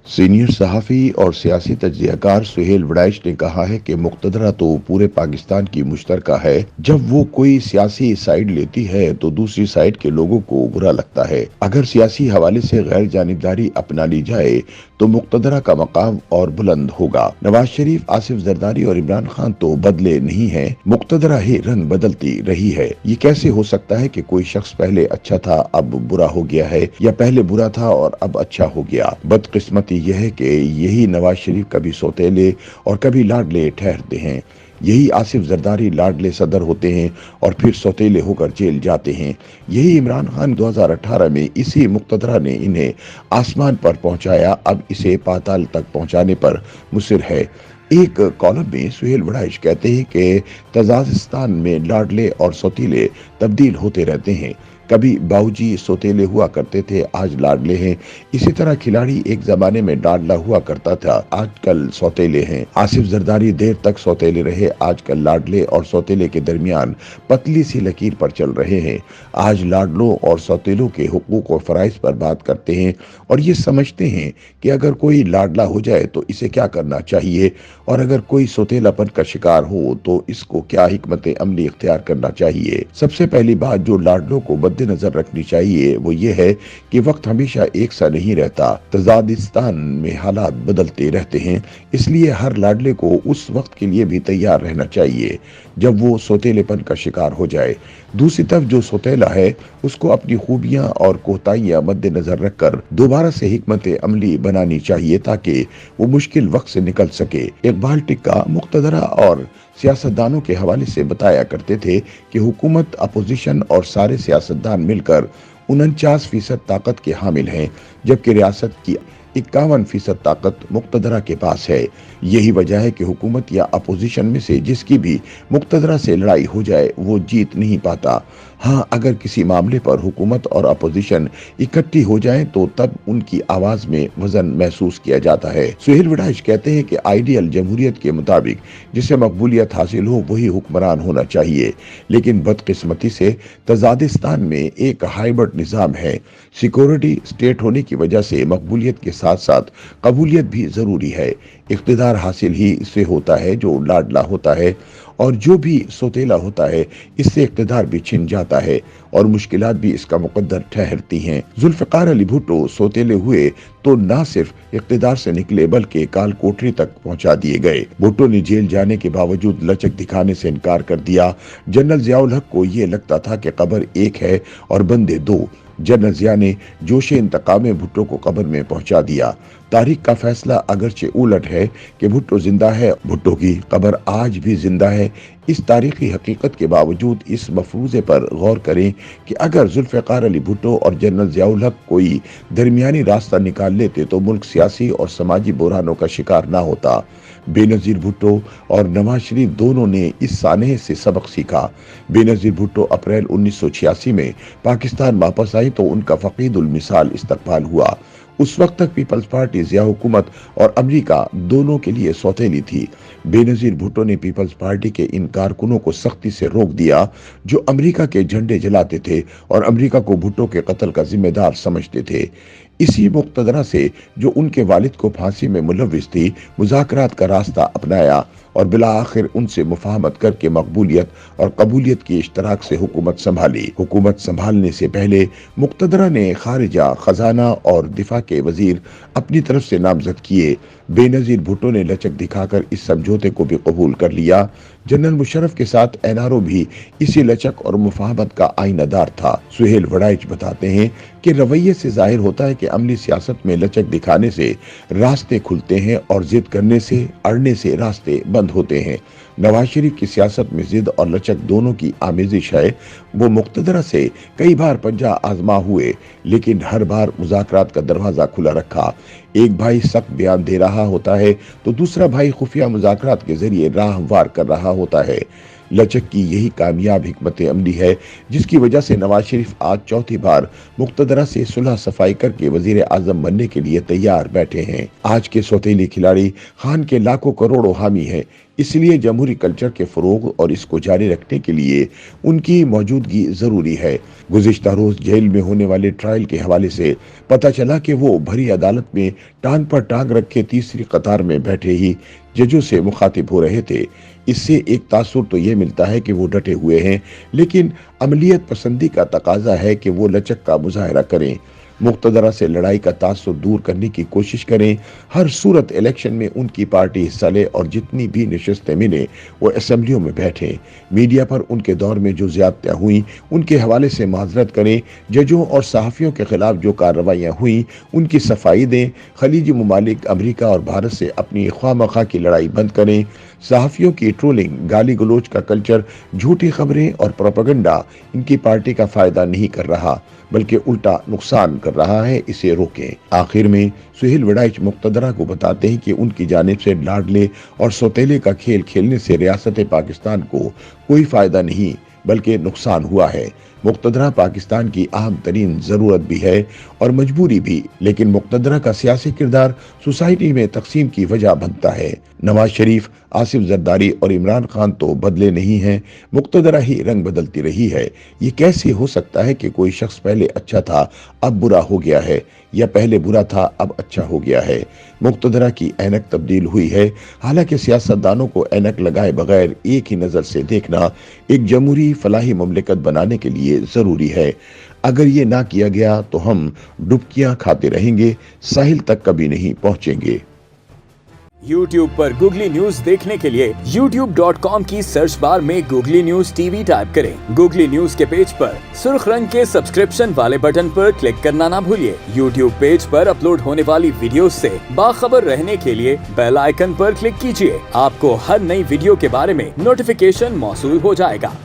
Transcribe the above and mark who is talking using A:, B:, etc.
A: Senior सहाफ़ी और सियासी तज्ज़ियाकार सुहेल वड़ैच ने कहा है कि मुक़्तदरा तो पूरे पाकिस्तान की मुश्तरका है। जब वो कोई सियासी साइड लेती है तो दूसरी साइड के लोगों को बुरा लगता है। अगर सियासी हवाले से गैर जानिबदारी अपना ली जाए तो मुक़्तदरा का मकाम और बुलंद होगा। नवाज शरीफ, आसिफ जरदारी और इमरान खान तो बदले नहीं हैं, मुक़्तदरा ही रंग बदलती रही है। ये कैसे हो सकता है कि कोई शख्स पहले अच्छा था अब बुरा हो गया है, या पहले बुरा था और अब अच्छा हो गया? बदकिस्मती यह है कि यही नवाज शरीफ कभी सौतेले और कभी लाडले ठहरते हैं। यही आसिफ जरदारी लाडले सदर होते हैं और फिर सौतेले होकर जेल जाते हैं। यही इमरान खान 2018 में इसी मुक़्तदरा ने इन्हें आसमान पर पहुंचाया, अब इसे पाताल तक पहुंचाने पर मुसिर है। एक कॉलम में सुहेल वड़ैच कहते हैं कि तजाकिस्तान में लाडले और सौतीले तब्दील होते रहते हैं। कभी बाऊजी सौतेले हुआ करते थे, आज लाडले हैं। इसी तरह खिलाड़ी एक जमाने में लाडला हुआ करता था, आजकल सौतेले हैं। आसिफ जरदारी देर तक सौतेले रहे, आजकल लाडले और सौतेले के दरमियान पतली सी लकीर पर चल रहे हैं। आज लाडलों और सौतेलों के हुकूक और फराइज पर बात करते हैं और ये समझते हैं कि अगर कोई लाडला हो जाए तो इसे क्या करना चाहिए, और अगर कोई सौतेलापन का शिकार हो तो इसको क्या हिकमत अमली इख्तियार करना चाहिए। सबसे पहली बात जो लाडलों को मद्देनजर रखनी चाहिए वो ये है कि वक्त हमेशा एक सा नहीं रहता। तजाकिस्तान में हालात बदलते रहते हैं, इसलिए हर लाडले को उस वक्त के लिए भी तैयार रहना चाहिए जब वो सौतेलेपन का शिकार हो जाए। दूसरी तरफ जो सौतेला है उसको अपनी खूबियां और कोताहियां मद्देनजर रखकर दोबारा से हिकमत अमली बनानी चाहिए ताकि वो मुश्किल वक्त से निकल सके। इकबाल टिक्का मुक़्तदरा और सियासतदानों के हवाले से बताया करते थे कि हुकूमत, अपोजिशन और सारे सियासतदान मिलकर 49% ताकत के हामिल हैं, जबकि रियासत की 51% ताकत मुक़्तदरा के पास है। यही वजह है कि हुकूमत या अपोजिशन में से जिसकी भी मुक़्तदरा से लड़ाई हो जाए वो जीत नहीं पाता। हाँ, अगर किसी मामले पर हुकूमत और अपोजिशन इकट्ठी हो जाएं तो तब उनकी आवाज में वजन महसूस किया जाता है। सुहेल वड़ैच कहते हैं कि आइडियल जमहूरियत के मुताबिक जिसे मकबूलियत हासिल हो वही हुक्मरान होना चाहिए, लेकिन बदकिस्मती से तजाकिस्तान में एक हाइब्रिड निज़ाम है। सिक्योरिटी स्टेट होने की वजह से मकबूलियत के साथ साथ कबूलियत भी जरूरी है। इख्तिदार हासिल ही इससे होता है जो लाडला होता है, और जो भी सौतेला होता है इससे इख्तिदार भी छिन जाता है और मुश्किलात भी इसका मुकद्दर ठहरती हैं। जुल्फ़िकार अली भुट्टो सौतेले हुए तो ना सिर्फ इख्तिदार से निकले बल्कि काल कोठरी तक पहुंचा दिए गए। भुट्टो ने जेल जाने के बावजूद लचक दिखाने से इनकार कर दिया। जनरल ज़ियाउल हक को ये लगता था कि कब्र एक है और बंदे दो। जनरल ज़िया ने जोशे इंतकाम में भुट्टो को कब्र में पहुंचा दिया। तारीख का फैसला अगरचे उलट है कि भुट्टो जिंदा है, भुट्टो की कब्र आज भी जिंदा है। इस तारीखी हकीकत के बावजूद इस मफरूज़े पर गौर करें कि अगर जुल्फ़िकार अली भुट्टो और जनरल ज़ियाउल हक कोई दरमियानी रास्ता निकाल लेते तो मुल्क सियासी और समाजी बुरहानों का शिकार ना होता। बेनज़ीर भुट्टो और नवाज शरीफ दोनों ने इस सानहे से सबक सीखा। बेनज़ीर भुट्टो अप्रैल 1986 में पाकिस्तान वापस आई तो उनका फ़कीदुल मिसाल इस्तकबाल हुआ। उस वक्त तक पीपल्स पार्टी, ज़िया हुकूमत और अमेरिका दोनों के लिए सौतेली थी। बेनज़ीर भुट्टो ने पीपल्स पार्टी के इन कारकुनों को सख्ती से रोक दिया जो अमेरिका के झंडे जलाते थे और अमेरिका को भुट्टो के कत्ल का जिम्मेदार समझते थे। इसी मुक़्तदरा से जो उनके वालिद को फांसी में मुलव्विस थी, मुज़ाकरात का रास्ता अपनाया और बिला आखिर उनसे मुफाहमत करके मकबूलियत और कबूलियत की इश्तराक से हुकूमत संभाली। हुकूमत संभालने से पहले मुक़्तदरा ने खारिजा, खजाना और दिफा के वजीर अपनी तरफ से नामजद किए। बेनज़ीर भुट्टो ने लचक दिखाकर इस समझौते को भी कबूल कर लिया। जनरल मुशर्रफ के साथ एनआरओ भी इसी लचक और मुफाहमत का आईनादार था। सुहेल वड़ैच बताते हैं कि रवैये से जाहिर होता है कि अमली सियासत में लचक दिखाने से रास्ते खुलते हैं और जिद करने से, अड़ने से रास्ते बंद होते हैं। नवाज शरीफ की सियासत में जिद और लचक दोनों की आमेजिश है। वो मुक़्तदरा से कई बार पंजा आजमा हुए, लेकिन हर बार मुज़ाकरात का दरवाज़ा खुला रखा। एक भाई सख्त बयान दे रहा होता है तो दूसरा भाई खुफिया मुज़ाकरात के जरिए राह हमवार कर रहा होता है। लचक की यही कामयाब हिकमत अमली है जिसकी वजह से नवाज शरीफ आज चौथी बार मुक़्तदरा से सुलह सफाई करके वजीर आजम बनने के लिए तैयार बैठे हैं। आज के सौतेली खिलाड़ी खान के लाखों करोड़ों हामी हैं। इसलिए जमहूरी कल्चर के फरोग और इसको जारी रखने के लिए उनकी मौजूदगी जरूरी है। गुज़िश्ता रोज जेल में होने वाले ट्रायल के हवाले से पता चला कि वो भरी अदालत में टांग पर टांग रखे तीसरी कतार में बैठे ही जजों से मुखातिब हो रहे थे। इससे एक तासुर तो ये मिलता है कि वो डटे हुए हैं, लेकिन अमलियत पसंदी का तकाजा है कि वो लचक का मुजाहरा करें, मुक्तदरा से लड़ाई का तासुर दूर करने की कोशिश करें। हर सूरत इलेक्शन में उनकी पार्टी हिस्सा ले और जितनी भी नशस्तें मिले वो असेंबलियों में बैठे। मीडिया पर उनके दौर में जो ज्यादतियां हुई उनके हवाले से माजरत करें। जजों और सहाफ़ियों के खिलाफ जो कार्रवाइयां हुई उनकी सफाई दें। खलीजी ममालिक, अमरीका और भारत से अपनी ख्वामखा की लड़ाई बंद करें। सहाफ़ियों की ट्रोलिंग, गाली गलोच का कल्चर, झूठी खबरें और प्रोपेगेंडा इनकी पार्टी का फायदा नहीं कर रहा बल्कि उल्टा नुकसान कर रहा है, इसे रोकें। आखिर में सुहेल वड़ाइच मुक्तदरा को बताते हैं कि उनकी जानिब से लाडले और सौतेले का खेल खेलने से रियासत पाकिस्तान को कोई फायदा नहीं बल्कि नुकसान हुआ है। मुक्तदरा पाकिस्तान की अहम तरीन जरूरत भी है और मजबूरी भी, लेकिन मुक्तदरा का सियासी किरदार सोसाइटी में तकसीम की वजह बनता है। नवाज शरीफ, आसिफ जरदारी और इमरान खान तो बदले नहीं हैं, मुक्तदरा ही रंग बदलती रही है। ये कैसे हो सकता है कि कोई शख्स पहले अच्छा था अब बुरा हो गया है, या पहले बुरा था अब अच्छा हो गया है? मुक्तदरा की ऐनक तब्दील हुई है। हालांकि सियासतदानों को ऐनक लगाए बगैर एक ही नजर से देखना एक जमहूरी फलाही मुमलिकत बनाने के लिए जरूरी है। अगर ये ना किया गया तो हम डुबकियां खाते रहेंगे, साहिल तक कभी नहीं पहुंचेंगे।
B: YouTube पर गूगली न्यूज देखने के लिए youtube.com की सर्च बार में गूगली न्यूज टीवी टाइप करें। गूगली न्यूज के पेज पर सुर्ख रंग के सब्सक्रिप्शन वाले बटन पर क्लिक करना ना भूलिए। YouTube पेज पर अपलोड होने वाली वीडियोस से बाखबर रहने के लिए बेल आइकन पर क्लिक कीजिए। आपको हर नई वीडियो के बारे में नोटिफिकेशन मौसूल हो जाएगा।